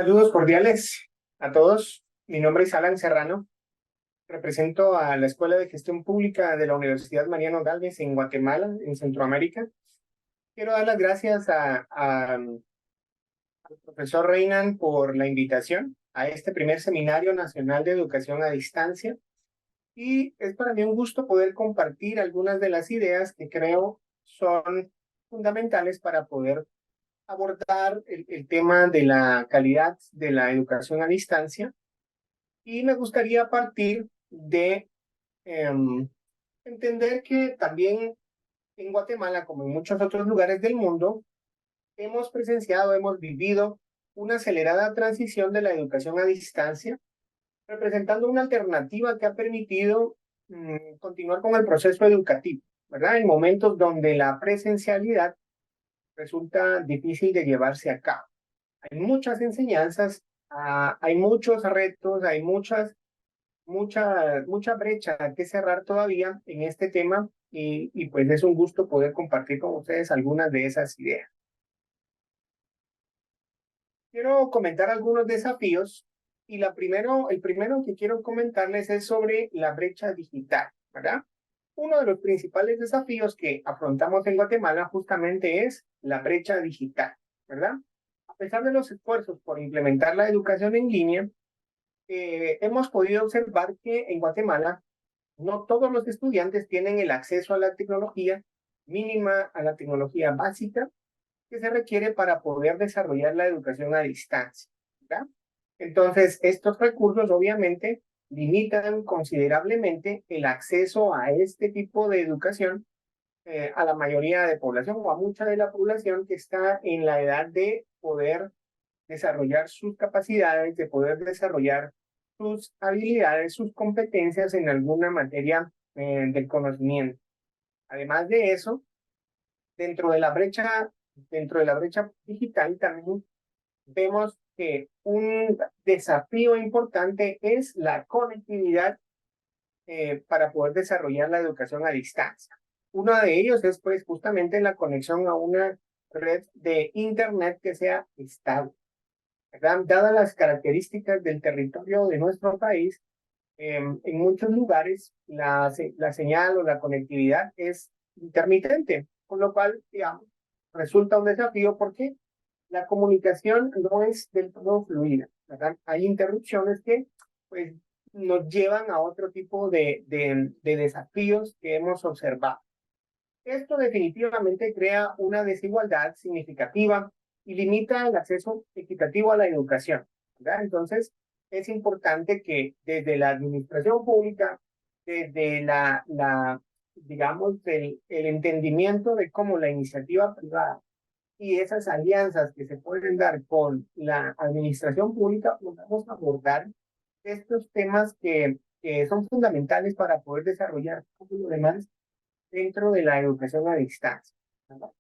Saludos cordiales a todos. Mi nombre es Alan Serrano. Represento a la Escuela de Gestión Pública de la Universidad Mariano Gálvez en Guatemala, en Centroamérica. Quiero dar las gracias al profesor Reinan por la invitación a este primer Seminario Nacional de Educación a Distancia. Y es para mí un gusto poder compartir algunas de las ideas que creo son fundamentales para poder abordar el tema de la calidad de la educación a distancia. Y me gustaría partir de entender que también en Guatemala, como en muchos otros lugares del mundo, hemos presenciado, hemos vivido una acelerada transición de la educación a distancia, representando una alternativa que ha permitido continuar con el proceso educativo, ¿verdad? En momentos donde la presencialidad resulta difícil de llevarse a cabo. Hay muchas enseñanzas, hay muchos retos, hay mucha brecha que cerrar todavía en este tema y pues es un gusto poder compartir con ustedes algunas de esas ideas. Quiero comentar algunos desafíos y el primero que quiero comentarles es sobre la brecha digital, ¿verdad? Uno de los principales desafíos que afrontamos en Guatemala justamente es la brecha digital, ¿verdad? A pesar de los esfuerzos por implementar la educación en línea, hemos podido observar que en Guatemala no todos los estudiantes tienen el acceso a la tecnología mínima, a la tecnología básica que se requiere para poder desarrollar la educación a distancia, ¿verdad? Entonces, estos recursos obviamente limitan considerablemente el acceso a este tipo de educación a la mayoría de población o a mucha de la población que está en la edad de poder desarrollar sus capacidades, de poder desarrollar sus habilidades, sus competencias en alguna materia del conocimiento. Además de eso, dentro de la brecha, dentro de la brecha digital también vemos que un desafío importante es la conectividad para poder desarrollar la educación a distancia. Uno de ellos es pues justamente la conexión a una red de internet que sea estable. Dadas las características del territorio de nuestro país, en muchos lugares la señal o la conectividad es intermitente, con lo cual, digamos, resulta un desafío porque la comunicación no es del todo fluida, ¿verdad? Hay interrupciones que pues, nos llevan a otro tipo de desafíos que hemos observado. Esto definitivamente crea una desigualdad significativa y limita el acceso equitativo a la educación, ¿verdad? Entonces, es importante que desde la administración pública, desde digamos, el entendimiento de cómo la iniciativa privada y esas alianzas que se pueden dar con la administración pública, podamos abordar estos temas que son fundamentales para poder desarrollar todo lo demás dentro de la educación a distancia, ¿verdad?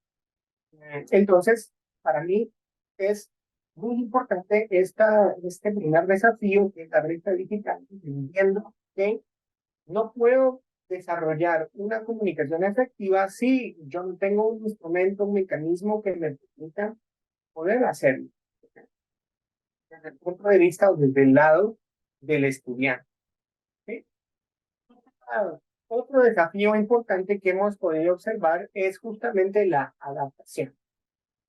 Entonces, para mí es muy importante este primer desafío que es la brecha digital, entendiendo que no puedo desarrollar una comunicación efectiva si yo no tengo un instrumento, un mecanismo que me permita poder hacerlo, desde el punto de vista o desde el lado del estudiante, ¿sí? Otro desafío importante que hemos podido observar es justamente la adaptación,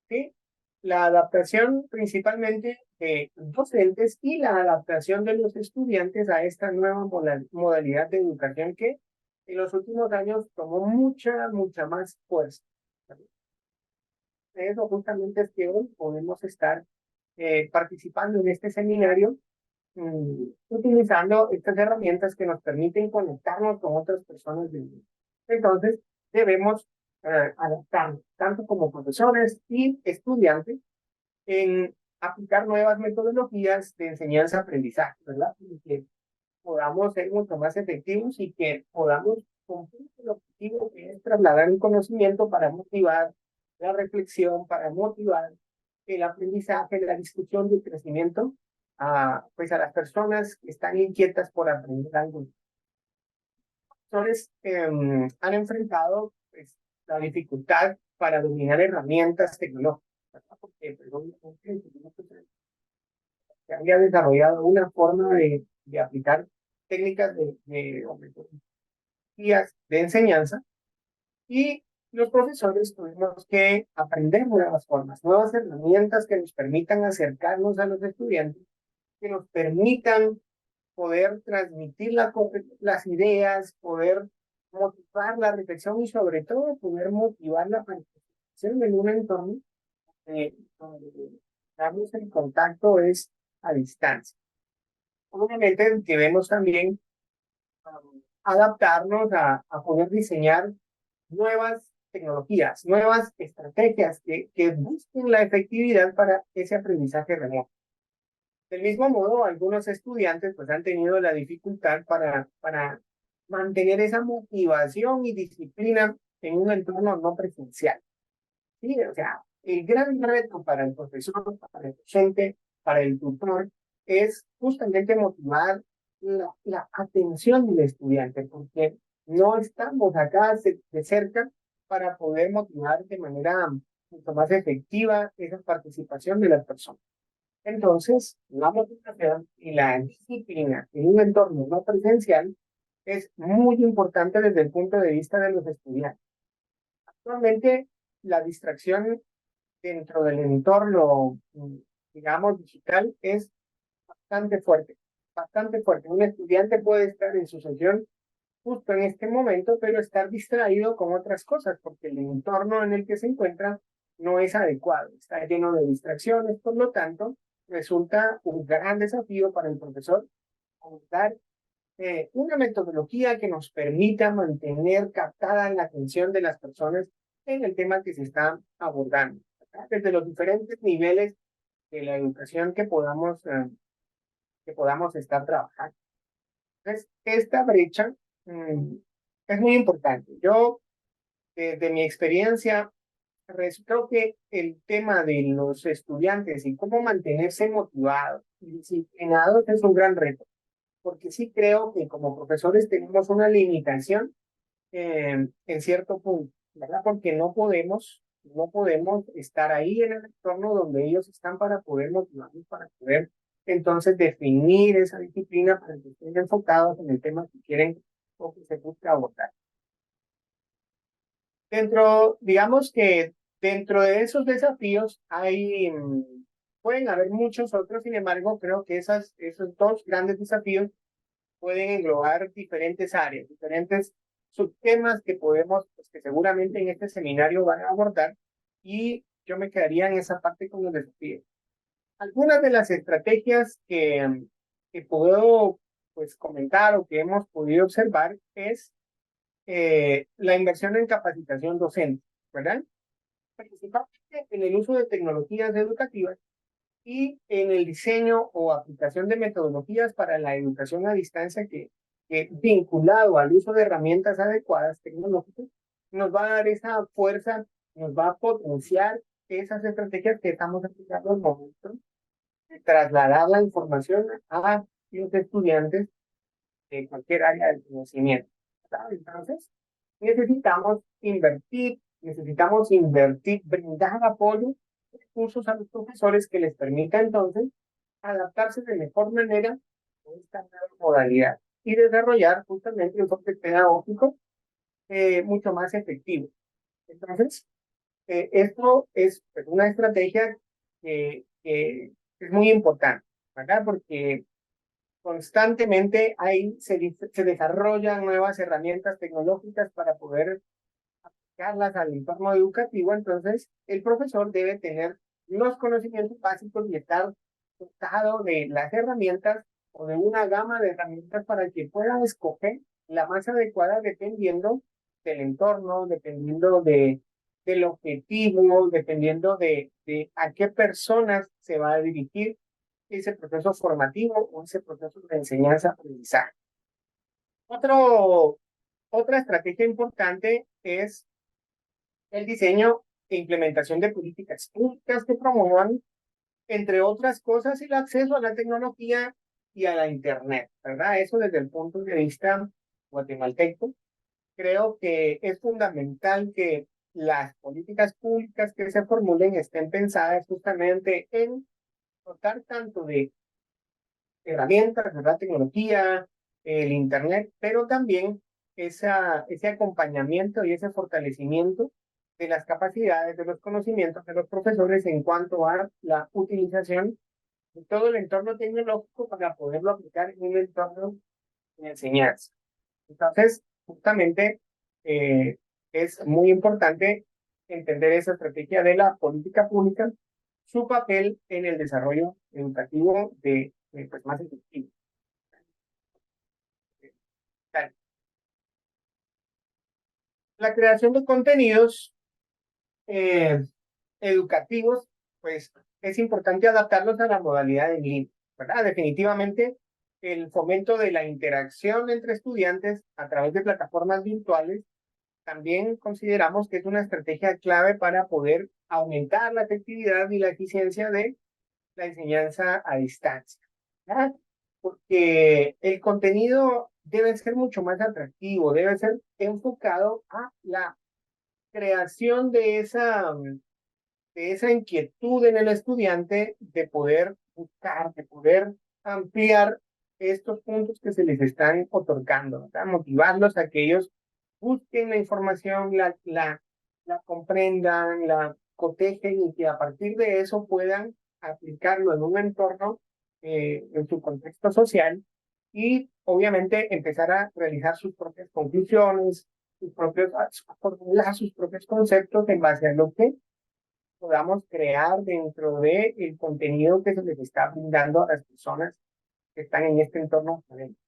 ¿sí? La adaptación principalmente de docentes y la adaptación de los estudiantes a esta nueva modalidad de educación que en los últimos años tomó mucha más fuerza. Eso justamente es que hoy podemos estar participando en este seminario utilizando estas herramientas que nos permiten conectarnos con otras personas del mundo. Entonces, debemos adaptarnos, tanto como profesores y estudiantes, en aplicar nuevas metodologías de enseñanza-aprendizaje, ¿verdad? Y que podamos ser mucho más efectivos y que podamos cumplir el objetivo que es trasladar un conocimiento para motivar la reflexión, para motivar el aprendizaje, la discusión y el crecimiento pues a las personas que están inquietas por aprender algo. Los profesores han enfrentado pues, la dificultad para dominar herramientas tecnológicas, ¿verdad? Porque, perdón, se había desarrollado una forma de aplicar técnicas o metodologías de enseñanza y los profesores tuvimos que aprender nuevas formas, nuevas herramientas que nos permitan acercarnos a los estudiantes, que nos permitan poder transmitir las ideas, poder motivar la reflexión y sobre todo poder motivar la participación en un entorno donde estamos en contacto es a distancia. Obviamente debemos también adaptarnos a poder diseñar nuevas tecnologías, nuevas estrategias que busquen la efectividad para ese aprendizaje remoto. Del mismo modo, algunos estudiantes pues han tenido la dificultad para mantener esa motivación y disciplina en un entorno no presencial. ¿Sí? O sea, el gran reto para el profesor, para el docente, para el tutor, es justamente motivar la atención del estudiante, porque no estamos acá de cerca para poder motivar de manera mucho más efectiva esa participación de las personas. Entonces, la motivación y la disciplina en un entorno no presencial es muy importante desde el punto de vista de los estudiantes. Actualmente, la distracción dentro del entorno, digamos, digital es bastante fuerte, bastante fuerte. Un estudiante puede estar en su sesión justo en este momento, pero estar distraído con otras cosas, porque el entorno en el que se encuentra no es adecuado, está lleno de distracciones, por lo tanto, resulta un gran desafío para el profesor dar una metodología que nos permita mantener captada la atención de las personas en el tema que se está abordando, ¿verdad? Desde los diferentes niveles de la educación que podamos estar trabajando. Entonces, esta brecha es muy importante. Yo, de mi experiencia, creo que el tema de los estudiantes y cómo mantenerse motivados y disciplinados es un gran reto, porque sí creo que como profesores tenemos una limitación en cierto punto, ¿verdad? Porque no podemos estar ahí en el entorno donde ellos están para poder motivarlos, para poder entonces definir esa disciplina para que estén enfocados en el tema que quieren o que se busca abordar. Digamos que dentro de esos desafíos pueden haber muchos otros, sin embargo, creo que esos dos grandes desafíos pueden englobar diferentes áreas, diferentes subtemas que pues que seguramente en este seminario van a abordar, y yo me quedaría en esa parte con los desafíos. Algunas de las estrategias que puedo pues comentar o que hemos podido observar es la inversión en capacitación docente, ¿verdad? Principalmente en el uso de tecnologías educativas y en el diseño o aplicación de metodologías para la educación a distancia que vinculado al uso de herramientas adecuadas tecnológicas, nos va a dar esa fuerza, nos va a potenciar esas estrategias que estamos aplicando al momento de trasladar la información a los estudiantes de cualquier área del conocimiento, ¿sabes? Entonces, necesitamos invertir, brindar apoyo, recursos a los profesores que les permita entonces adaptarse de mejor manera a esta nueva modalidad y desarrollar justamente un enfoque pedagógico mucho más efectivo. Entonces, esto es pues, una estrategia que es muy importante, ¿verdad? Porque constantemente se desarrollan nuevas herramientas tecnológicas para poder aplicarlas al entorno educativo, entonces el profesor debe tener los conocimientos básicos y estar dotado de las herramientas o de una gama de herramientas para que pueda escoger la más adecuada dependiendo del entorno, dependiendo del objetivo, dependiendo de a qué personas se va a dirigir ese proceso formativo o ese proceso de enseñanza-aprendizaje. Otra estrategia importante es el diseño e implementación de políticas públicas que promuevan, entre otras cosas, el acceso a la tecnología y a la Internet, ¿verdad? Eso desde el punto de vista guatemalteco. Creo que es fundamental que las políticas públicas que se formulen estén pensadas justamente en dotar tanto de herramientas, ¿verdad? Tecnología, el Internet, pero también ese acompañamiento y ese fortalecimiento de las capacidades, de los conocimientos de los profesores en cuanto a la utilización de todo el entorno tecnológico para poderlo aplicar en un entorno de enseñanza. Entonces, justamente eh, es muy importante entender esa estrategia de la política pública, su papel en el desarrollo educativo pues, más efectivo. La creación de contenidos eh, educativos, pues es importante adaptarlos a la modalidad en línea, ¿verdad? Definitivamente el fomento de la interacción entre estudiantes a través de plataformas virtuales también consideramos que es una estrategia clave para poder aumentar la efectividad y la eficiencia de la enseñanza a distancia, ¿verdad? Porque el contenido debe ser mucho más atractivo, debe ser enfocado a la creación de esa inquietud en el estudiante de poder buscar, de poder ampliar estos puntos que se les están otorgando, ¿verdad? Motivarlos a que ellos busquen la información, la comprendan, la cotejen y que a partir de eso puedan aplicarlo en un entorno, en su contexto social y obviamente empezar a realizar sus propias conclusiones, formular sus propios conceptos en base a lo que podamos crear dentro del contenido que se les está brindando a las personas que están en este entorno académico.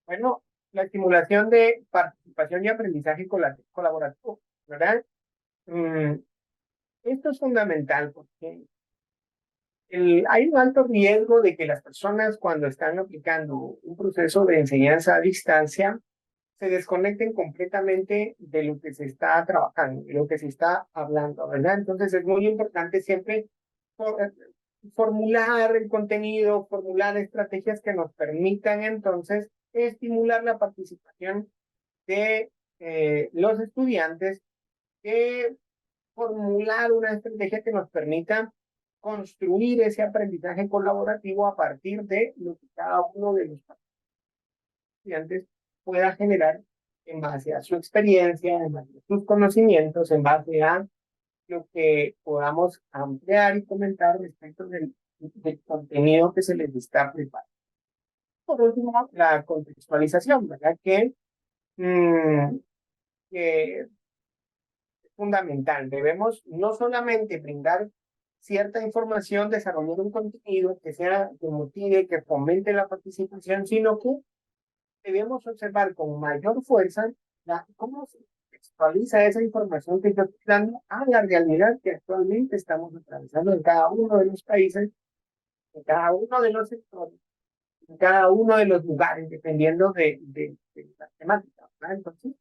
Bueno, la estimulación de participación y aprendizaje colaborativo, ¿verdad? Um, Esto es fundamental porque hay un alto riesgo de que las personas cuando están aplicando un proceso de enseñanza a distancia se desconecten completamente de lo que se está trabajando, de lo que se está hablando, ¿verdad? Entonces es muy importante siempre formular el contenido, formular estrategias que nos permitan entonces estimular la participación de los estudiantes, de formular una estrategia que nos permita construir ese aprendizaje colaborativo a partir de lo que cada uno de los estudiantes pueda generar en base a su experiencia, en base a sus conocimientos, en base a lo que podamos ampliar y comentar respecto del contenido que se les está preparando. Por último, la contextualización, ¿verdad? Que es fundamental. Debemos no solamente brindar cierta información, desarrollar un contenido que sea, que motive, que fomente la participación, sino que debemos observar con mayor fuerza cómo se contextualiza esa información que está dando a la realidad que actualmente estamos atravesando en cada uno de los países, en cada uno de los sectores, en cada uno de los lugares, dependiendo de la temática, ¿verdad? Entonces,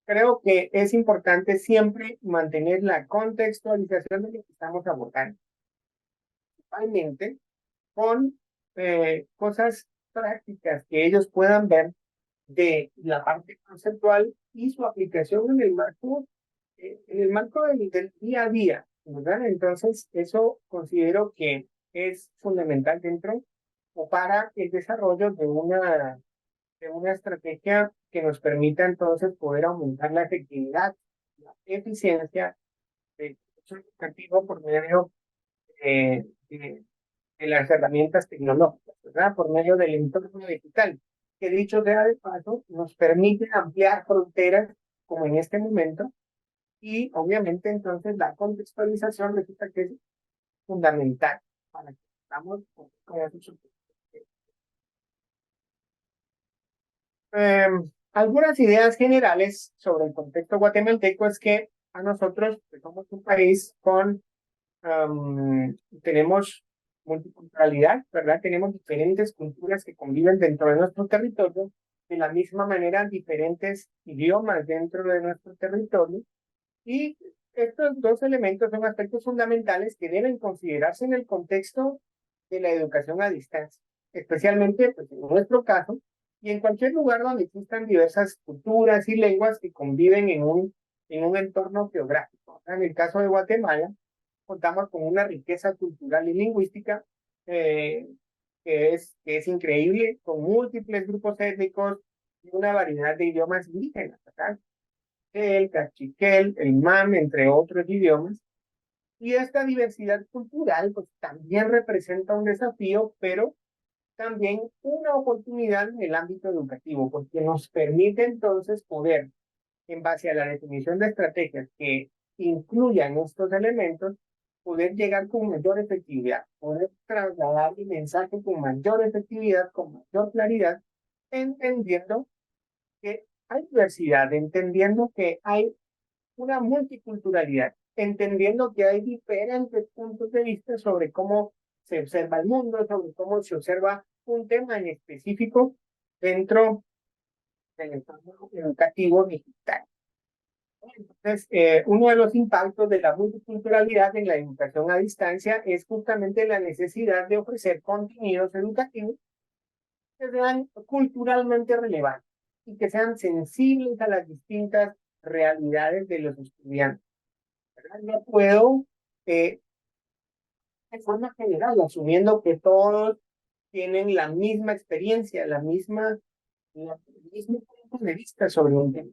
creo que es importante siempre mantener la contextualización de lo que estamos abordando, principalmente con cosas prácticas que ellos puedan ver de la parte conceptual y su aplicación en el marco del día a día, ¿verdad? Entonces, eso considero que es fundamental dentro o para el desarrollo de una estrategia que nos permita entonces poder aumentar la efectividad, la eficiencia del proceso educativo por medio de las herramientas tecnológicas, ¿verdad? Por medio del entorno digital, que dicho sea de paso, nos permite ampliar fronteras como en este momento y obviamente entonces la contextualización resulta que es fundamental para que estamos con esos objetivos. Algunas ideas generales sobre el contexto guatemalteco es que a nosotros, que somos un país tenemos multiculturalidad, ¿verdad? Tenemos diferentes culturas que conviven dentro de nuestro territorio, de la misma manera diferentes idiomas dentro de nuestro territorio, y estos dos elementos son aspectos fundamentales que deben considerarse en el contexto de la educación a distancia, especialmente pues, en nuestro caso, y en cualquier lugar donde existan diversas culturas y lenguas que conviven en un entorno geográfico. En el caso de Guatemala, contamos con una riqueza cultural y lingüística eh, que es increíble, con múltiples grupos étnicos y una variedad de idiomas indígenas, ¿verdad? El cachiquel, el mam, entre otros idiomas. Y esta diversidad cultural pues también representa un desafío, pero también una oportunidad en el ámbito educativo, porque nos permite entonces poder, en base a la definición de estrategias que incluyan estos elementos, poder llegar con mayor efectividad, poder trasladar el mensaje con mayor efectividad, con mayor claridad, entendiendo que hay diversidad, entendiendo que hay una multiculturalidad, entendiendo que hay diferentes puntos de vista sobre cómo se observa el mundo, sobre cómo se observa un tema en específico dentro del entorno educativo digital. Entonces, uno de los impactos de la multiculturalidad en la educación a distancia es justamente la necesidad de ofrecer contenidos educativos que sean culturalmente relevantes y que sean sensibles a las distintas realidades de los estudiantes. ¿Verdad? No puedo, de forma general, asumiendo que todos tienen la misma experiencia, el mismo punto de vista sobre un tema.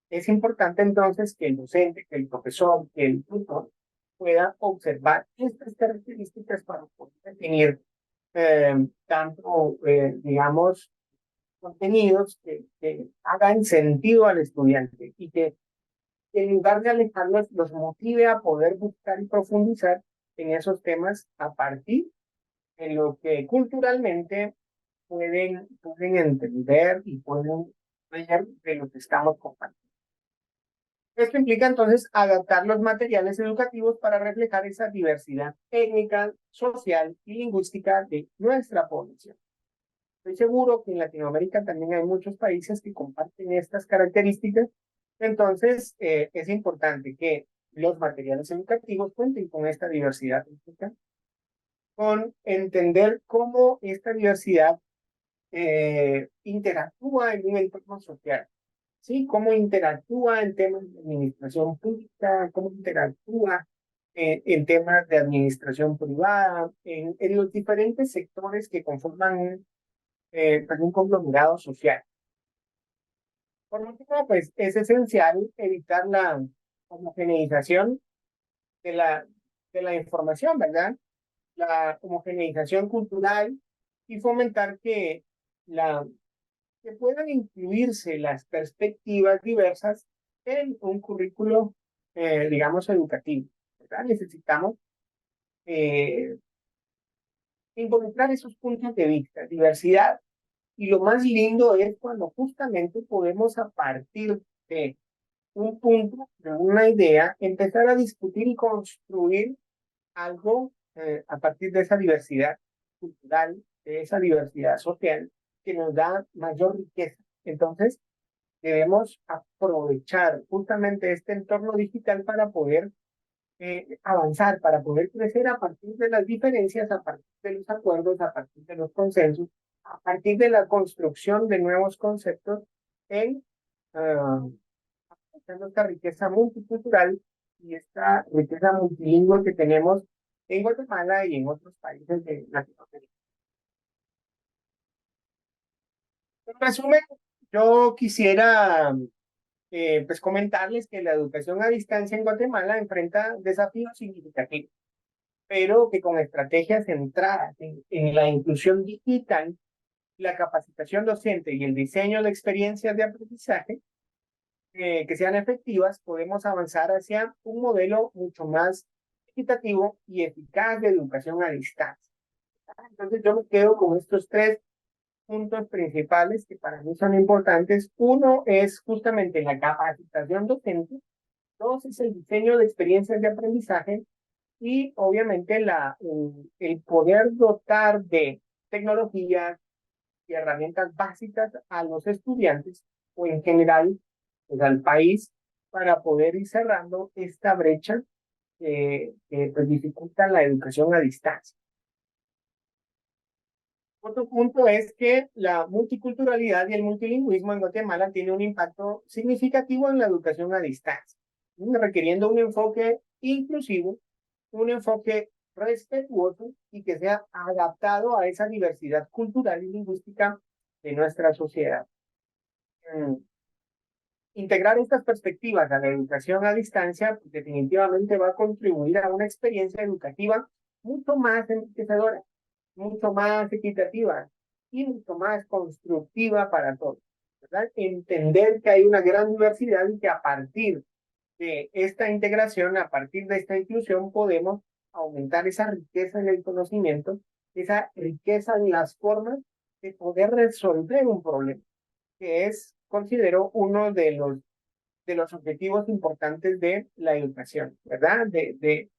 Es importante entonces que el docente, que el profesor, que el tutor pueda observar estas características para poder definir tanto, digamos, contenidos que hagan sentido al estudiante y que en lugar de alejarlos, los motive a poder buscar y profundizar en esos temas a partir de lo que culturalmente pueden entender y pueden ver de lo que estamos compartiendo. Esto implica entonces adaptar los materiales educativos para reflejar esa diversidad étnica, social y lingüística de nuestra población. Estoy seguro que en Latinoamérica también hay muchos países que comparten estas características. Entonces, es importante que los materiales educativos cuenten con esta diversidad étnica, con entender cómo esta diversidad interactúa en un entorno social, ¿sí? Cómo interactúa en temas de administración pública, cómo interactúa en temas de administración privada, en los diferentes sectores que conforman un conglomerado social. Por último, pues es esencial evitar la homogeneización de la información, ¿verdad? La homogeneización cultural y fomentar la, que puedan incluirse las perspectivas diversas en un currículo, digamos, educativo, ¿verdad? Necesitamos eh, involucrar esos puntos de vista, diversidad. Y lo más lindo es cuando justamente podemos a partir de un punto, de una idea, empezar a discutir y construir algo a partir de esa diversidad cultural, de esa diversidad social que nos da mayor riqueza. Entonces, debemos aprovechar justamente este entorno digital para poder avanzar, para poder crecer a partir de las diferencias, a partir de los acuerdos, a partir de los consensos, a partir de la construcción de nuevos conceptos en uh, esta riqueza multicultural y esta riqueza multilingüe que tenemos en Guatemala y en otros países de Latinoamérica. En resumen, yo quisiera pues comentarles que la educación a distancia en Guatemala enfrenta desafíos significativos, pero que con estrategias centradas en la inclusión digital, la capacitación docente y el diseño de experiencias de aprendizaje que sean efectivas, podemos avanzar hacia un modelo mucho más equitativo y eficaz de educación a distancia. Entonces yo me quedo con estos tres puntos principales que para mí son importantes. Uno es justamente la capacitación docente, dos es el diseño de experiencias de aprendizaje y obviamente el poder dotar de tecnologías y herramientas básicas a los estudiantes o en general pues, al país para poder ir cerrando esta brecha que pues, dificulta la educación a distancia. Otro punto es que la multiculturalidad y el multilingüismo en Guatemala tiene un impacto significativo en la educación a distancia, requiriendo un enfoque inclusivo, un enfoque respetuoso y que sea adaptado a esa diversidad cultural y lingüística de nuestra sociedad. Mm, Integrar estas perspectivas a la educación a distancia definitivamente va a contribuir a una experiencia educativa mucho más enriquecedora, mucho más equitativa y mucho más constructiva para todos, ¿verdad? Entender que hay una gran diversidad y que a partir de esta integración, a partir de esta inclusión, podemos aumentar esa riqueza en el conocimiento, esa riqueza en las formas de poder resolver un problema, que es, considero, uno de los objetivos importantes de la educación, ¿verdad? De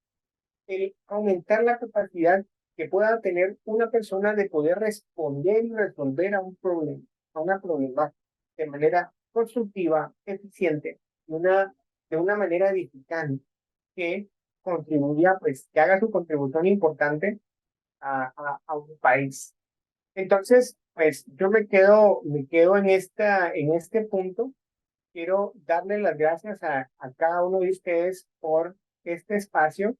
el aumentar la capacidad que pueda tener una persona de poder responder y resolver a un problema, a una problemática, de manera constructiva, eficiente, de una manera edificante, que contribuya, pues, que haga su contribución importante a un país. Entonces, pues, yo me quedo en este punto. Quiero darle las gracias a cada uno de ustedes por este espacio.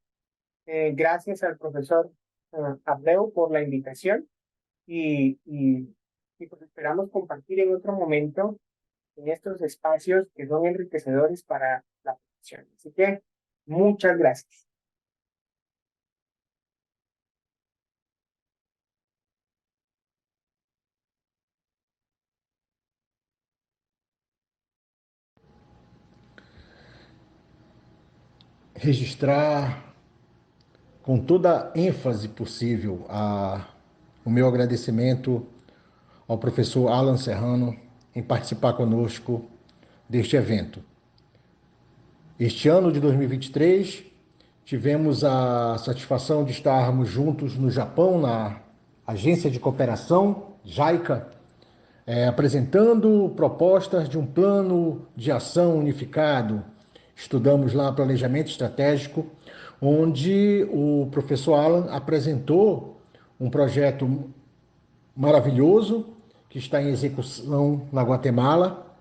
Gracias al profesor Abreu por la invitación y pues esperamos compartir en otro momento en estos espacios que son enriquecedores para la profesión. Así que muchas gracias. Registrar com toda a ênfase possível o meu agradecimento ao professor Alan Serrano em participar conosco deste evento. Este ano de 2023, tivemos a satisfação de estarmos juntos no Japão, na Agência de Cooperação, JICA, apresentando propostas de um plano de ação unificado. Estudamos lá planejamento estratégico, onde o professor Alan apresentou um projeto maravilhoso que está em execução na Guatemala,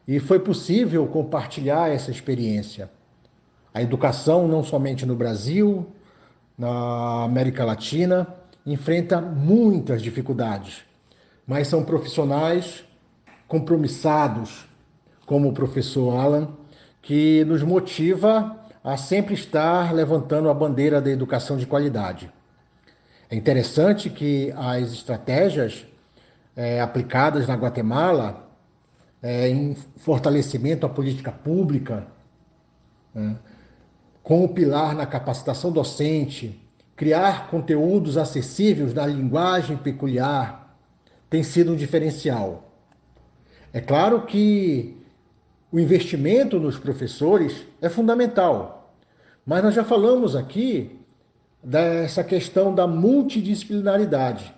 e foi possível compartilhar essa experiência. A educação, não somente no Brasil, na América Latina, enfrenta muitas dificuldades, mas são profissionais compromissados, como o professor Alan, que nos motiva a sempre estar levantando a bandeira da educação de qualidade. É interessante que as estratégias aplicadas na Guatemala em fortalecimento à política pública, com o pilar na capacitação docente, criar conteúdos acessíveis na linguagem peculiar, tem sido um diferencial. É claro que o investimento nos professores é fundamental, mas nós já falamos aqui dessa questão da multidisciplinaridade,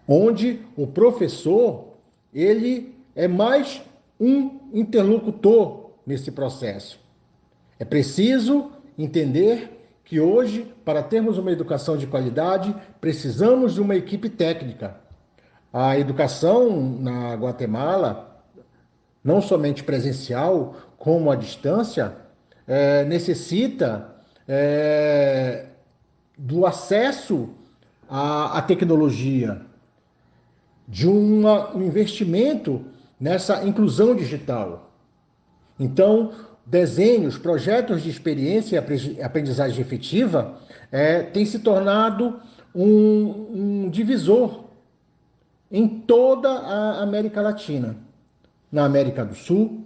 onde o professor, ele é mais um interlocutor nesse processo. É preciso entender que hoje, para termos uma educação de qualidade, precisamos de uma equipe técnica. A educação na Guatemala, não somente presencial, como à distância, necessita do acesso à tecnologia, de um investimento nessa inclusão digital. Então, desenhos, projetos de experiência e aprendizagem efetiva têm se tornado um divisor em toda a América Latina, na América do Sul.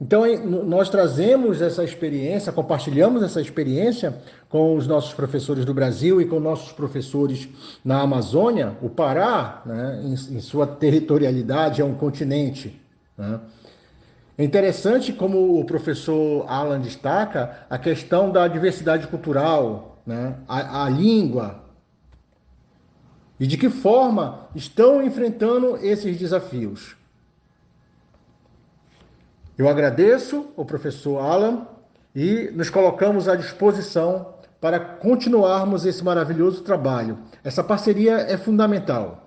Então, nós trazemos essa experiência, compartilhamos essa experiência com os nossos professores do Brasil e com nossos professores na Amazônia. O Pará, né, em sua territorialidade, é um continente, né? É interessante como o professor Alan destaca a questão da diversidade cultural, né, a língua, e de que forma estão enfrentando esses desafios. Eu agradeço ao professor Alan e nos colocamos à disposição para continuarmos esse maravilhoso trabalho. Essa parceria é fundamental.